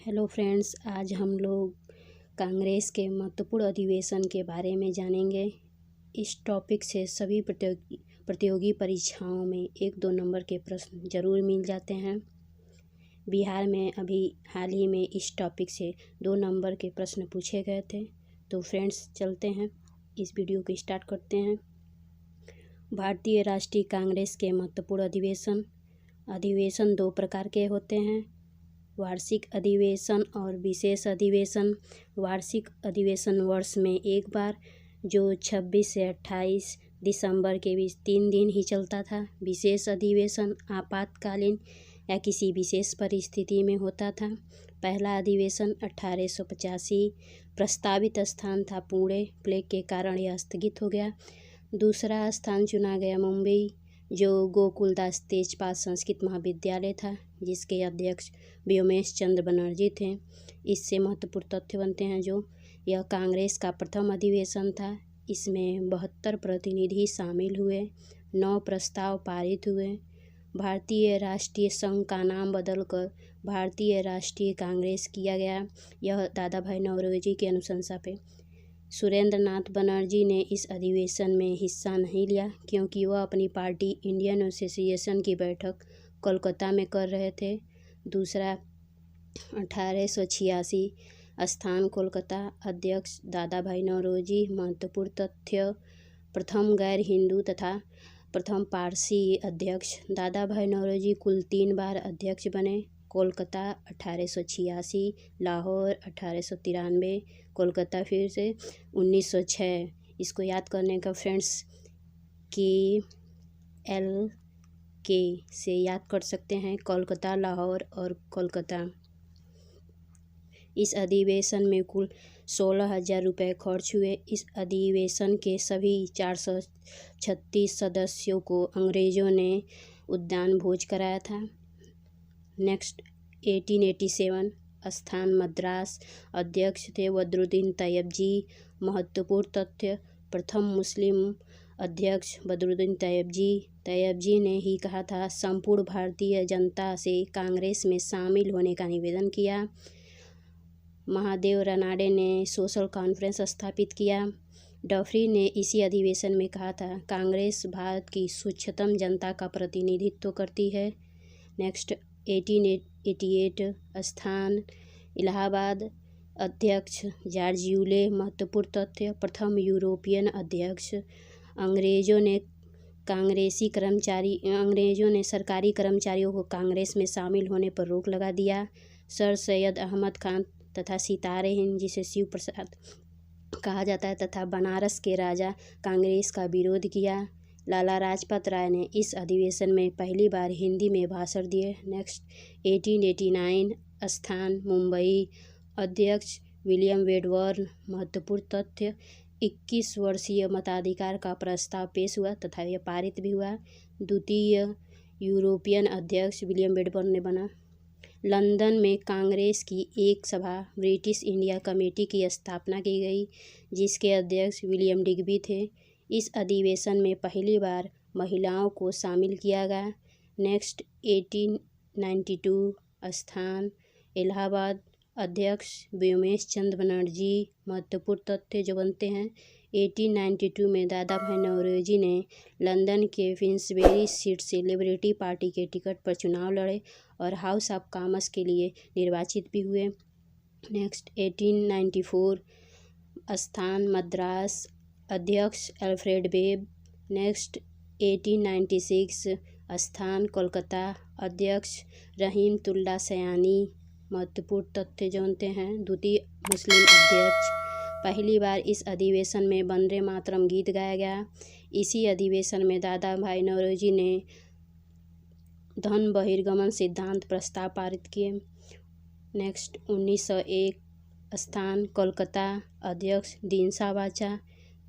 Hello friends, आज हम लोग कांग्रेस के महत्वपूर्ण अधिवेशन के बारे में जानेंगे। इस टॉपिक से सभी प्रतियोगी परीक्षाओं में 1-2 नंबर के प्रश्न जरूर मिल जाते हैं। बिहार में अभी हाल ही में इस टॉपिक से 2 नंबर के प्रश्न पूछे गए थे। तो फ्रेंड्स, चलते हैं, इस वीडियो को स्टार्ट करते हैं। भारतीय राष्ट्रीय कांग्रेस के महत्वपूर्ण अधिवेशन 2 प्रकार के होते हैं, वार्षिक अधिवेशन और विशेष अधिवेशन। वार्षिक अधिवेशन वर्ष में एक बार, जो 26 से 28 दिसंबर के बीच 3 दिन ही चलता था। विशेष अधिवेशन आपातकालीन या किसी विशेष परिस्थिति में होता था। पहला अधिवेशन 1885 प्रस्तावित स्थान था पुणे, प्लेग के कारण यह स्थगित हो गया। दूसरा स्थान चुना गया मुंबई, जो गोकुलदास तेजपाल संस्कृत महाविद्यालय था, जिसके अध्यक्ष व्योमेश चंद्र बनर्जी थे। इससे महत्वपूर्ण तथ्य बनते हैं जो यह कांग्रेस का प्रथम अधिवेशन था। इसमें 72 प्रतिनिधि शामिल हुए, 9 प्रस्ताव पारित हुए। भारतीय राष्ट्रीय संघ का नाम बदलकर भारतीय राष्ट्रीय कांग्रेस किया गया, यह दादा भाई नौरोजी की अनुशंसा पे। सुरेंद्र नाथ बनर्जी ने इस अधिवेशन में हिस्सा नहीं लिया, क्योंकि वह अपनी पार्टी इंडियन एसोसिएशन की बैठक कोलकाता में कर रहे थे। दूसरा 1886 स्थान कोलकाता, अध्यक्ष दादा भाई नौरोजी। महत्वपूर्ण तथ्य, प्रथम गैर हिंदू तथा प्रथम पारसी अध्यक्ष। दादा भाई नौरोजी कुल 3 बार अध्यक्ष बने। कोलकाता 1886, लाहौर 1893, कोलकाता फिर से 1906। इसको याद करने का फ्रेंड्स KL से याद कर सकते हैं, कोलकाता, लाहौर और कोलकाता। इस अधिवेशन में कुल 16,000 रुपये खर्च हुए। इस अधिवेशन के सभी 436 सदस्यों को अंग्रेजों ने उद्यान भोज कराया था। नेक्स्ट 1887 स्थान मद्रास, अध्यक्ष थे बदरुद्दीन तैयब जी। महत्वपूर्ण तथ्य, प्रथम मुस्लिम अध्यक्ष बदरुद्दीन तैयब जी ने ही कहा था, संपूर्ण भारतीय जनता से कांग्रेस में शामिल होने का निवेदन किया। महादेव रानाडे ने सोशल कॉन्फ्रेंस स्थापित किया। डफरी ने इसी अधिवेशन में कहा था, कांग्रेस भारत की सूक्ष्मतम जनता का प्रतिनिधित्व करती है। नेक्स्ट 1888 स्थान इलाहाबाद, अध्यक्ष जॉर्ज यूले। महत्वपूर्ण तथ्य, प्रथम यूरोपियन अध्यक्ष। अंग्रेजों ने सरकारी कर्मचारियों को कांग्रेस में शामिल होने पर रोक लगा दिया। सर सैयद अहमद खान तथा सितारे हिंद, जिसे शिव प्रसाद कहा जाता है, तथा बनारस के राजा कांग्रेस का विरोध किया। लाला लाजपत राय ने इस अधिवेशन में पहली बार हिंदी में भाषण दिए। नेक्स्ट 1889 स्थान मुंबई, अध्यक्ष विलियम वेडवर्न। महत्वपूर्ण तथ्य, 21 वर्षीय मताधिकार का प्रस्ताव पेश हुआ तथा यह पारित भी हुआ। द्वितीय यूरोपियन अध्यक्ष विलियम वेडवर्न ने बना। लंदन में कांग्रेस की एक सभा, ब्रिटिश इंडिया कमेटी की स्थापना की गई, जिसके अध्यक्ष विलियम डिग्बी थे। इस अधिवेशन में पहली बार महिलाओं को शामिल किया गया। नेक्स्ट 1892 स्थान इलाहाबाद, अध्यक्ष व्योमेश चंद्र बनर्जी। महत्वपूर्ण तथ्य जो बनते हैं, 1892 में दादा भाई नौरोजी ने लंदन के फिन्सबेरी सीट से लिबर्टी पार्टी के टिकट पर चुनाव लड़े और हाउस ऑफ कॉमन्स के लिए निर्वाचित भी हुए। नेक्स्ट 1894 स्थान मद्रास, अध्यक्ष अल्फ्रेड वेब। नेक्स्ट 1896 स्थान कोलकाता, अध्यक्ष रहीमतुल्ला सयानी। महत्वपूर्ण तथ्य जानते हैं, द्वितीय मुस्लिम अध्यक्ष। पहली बार इस अधिवेशन में वंदे मातरम गीत गाया गया। इसी अधिवेशन में दादा भाई नौरोजी ने धन बहिर्गमन सिद्धांत प्रस्ताव पारित किए। नेक्स्ट 1901 स्थान कोलकाता, अध्यक्ष दीनसा वाचा।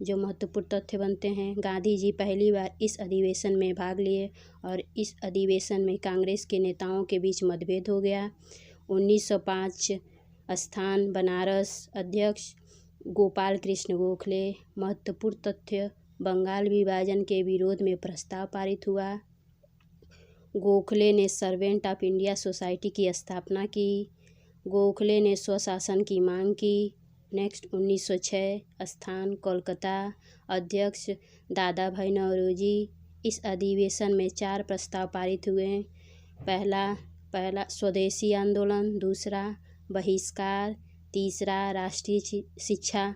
जो महत्वपूर्ण तथ्य बनते हैं, गांधी जी पहली बार इस अधिवेशन में भाग लिए और इस अधिवेशन में कांग्रेस के नेताओं के बीच मतभेद हो गया। 1905 स्थान बनारस, अध्यक्ष गोपाल कृष्ण गोखले। महत्वपूर्ण तथ्य, बंगाल विभाजन के विरोध में प्रस्ताव पारित हुआ। गोखले ने सर्वेंट ऑफ इंडिया सोसाइटी की स्थापना की। गोखले ने स्वशासन की मांग की। नेक्स्ट 1906 स्थान कोलकाता, अध्यक्ष दादा भाई नौरोजी। इस अधिवेशन में 4 प्रस्ताव पारित हुए। पहला स्वदेशी आंदोलन, दूसरा बहिष्कार, तीसरा राष्ट्रीय शिक्षा,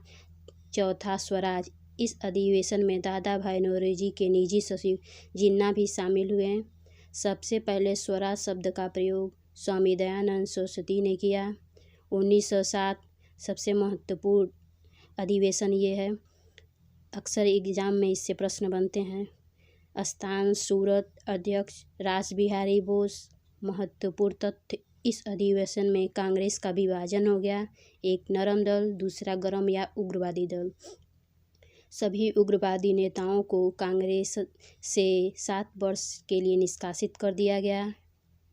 चौथा स्वराज। इस अधिवेशन में दादा भाई नौरोजी के निजी सचिव जिन्ना भी शामिल हुए। सबसे पहले स्वराज शब्द का प्रयोग स्वामी दयानंद सरस्वती ने किया। 1907 सबसे महत्वपूर्ण अधिवेशन ये है, अक्सर एग्जाम में इससे प्रश्न बनते हैं। स्थान सूरत, अध्यक्ष रास बिहारी बोस। महत्वपूर्ण तथ्य, इस अधिवेशन में कांग्रेस का विभाजन हो गया, एक नरम दल, दूसरा गरम या उग्रवादी दल। सभी उग्रवादी नेताओं को कांग्रेस से 7 वर्ष के लिए निष्कासित कर दिया गया।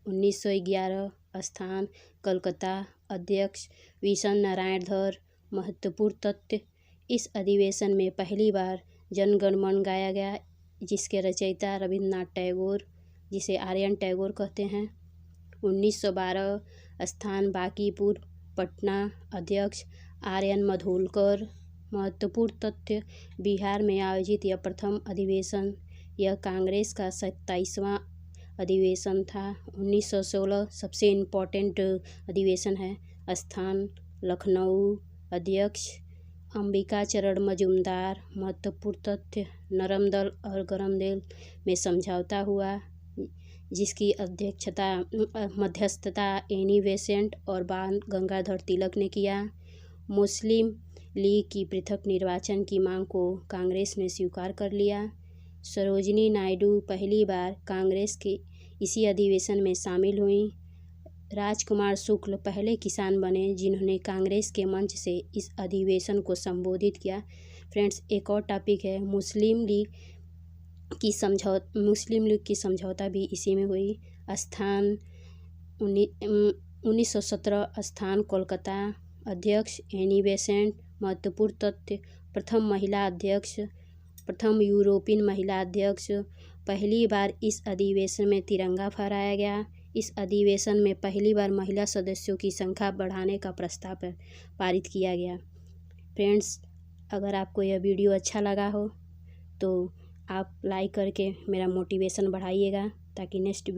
1911 स्थान कलकत्ता, अध्यक्ष विशन नारायण धर। महत्वपूर्ण तथ्य, इस अधिवेशन में पहली बार जनगण मन गाया गया, जिसके रचयिता रविन्द्रनाथ टैगोर, जिसे आर्यन टैगोर कहते हैं। 1912 स्थान बांकीपुर, पटना, अध्यक्ष आर्यन मधोलकर। महत्वपूर्ण तथ्य, बिहार में आयोजित यह प्रथम अधिवेशन, यह कांग्रेस का 27वां अधिवेशन था। 1916 सबसे इम्पोर्टेंट अधिवेशन है। स्थान लखनऊ, अध्यक्ष अंबिकाचरण मजूमदार। महत्वपूर्ण तथ्य, नरम दल और गरम दल में समझौता हुआ, जिसकी मध्यस्थता एनी बेसेंट और बाल गंगाधर तिलक ने किया। मुस्लिम लीग की पृथक निर्वाचन की मांग को कांग्रेस ने स्वीकार कर लिया। सरोजिनी नायडू पहली बार कांग्रेस के इसी अधिवेशन में शामिल हुई। राजकुमार शुक्ल पहले किसान बने जिन्होंने कांग्रेस के मंच से इस अधिवेशन को संबोधित किया। फ्रेंड्स, एक और टॉपिक है मुस्लिम लीग की समझौता भी इसी में हुई। स्थान 1917 स्थान कोलकाता, अध्यक्ष एनी बेसेंट। महत्वपूर्ण तथ्य, प्रथम यूरोपियन महिला अध्यक्ष। पहली बार इस अधिवेशन में तिरंगा फहराया गया। इस अधिवेशन में पहली बार महिला सदस्यों की संख्या बढ़ाने का प्रस्ताव पारित किया गया। फ्रेंड्स, अगर आपको यह वीडियो अच्छा लगा हो तो आप लाइक करके मेरा मोटिवेशन बढ़ाइएगा, ताकि नेक्स्ट